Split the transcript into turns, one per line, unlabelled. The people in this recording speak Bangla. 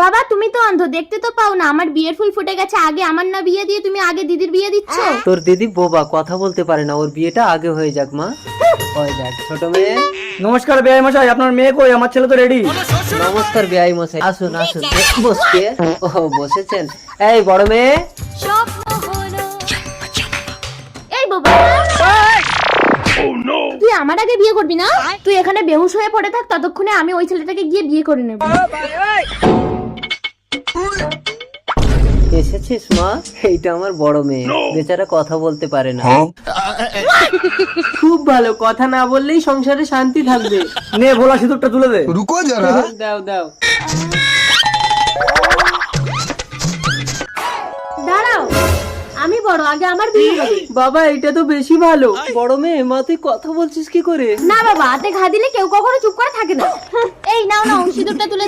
বাবা তুমি তো অন্ধ, দেখতে তো পাও না আমার বিয়ের ফুল ফুটে গেছে। আগে আমার না বিয়ে দিয়ে তুমি আগে দিদির বিয়ে দিচ্ছ।
তোর দিদি বোবা, কথা বলতে পারে না, ওর বিয়েটা আগে হয়ে যাক মা। ওই দেখ ছোট মেয়ে।
নমস্কার বেআই মশাই, আপনার মেয়ে কই? আমার ছেলে তো রেডি।
নমস্কার বেআই মশাই, আসুন আসুন। বসকে ও বসেছেন। এই বড় মেয়ে,
এই বাবা তুই আমার আগে বিয়ে করবি না? তুই এখানে বেহুশ হয়ে পড়ে থাক, ততক্ষণে আমি ওই ছেলেটাকে গিয়ে বিয়ে করে নেব।
এসেছিস মা? এইটা আমার বড় মেয়ে, বেচারা কথা বলতে পারে না। খুব ভালো, কথা না বললেই সংসারে শান্তি থাকবে।
নে ভোলা সিঁদুরটা তুলে দে।
रुको जरा।
দাও দাও।
দাঁড়াও, আমি বড়, আগে আমার বিয়ে হবে।
বাবা এটা তো বেশি ভালো। বড় মেয়ে, মা তুই কথা বলছিস কি করে?
না বাবা, হাতে ঘা দিলে কেউ কখনো চুপ করে থাকে না। এই নাও নাও সিঁদুরটা তুলে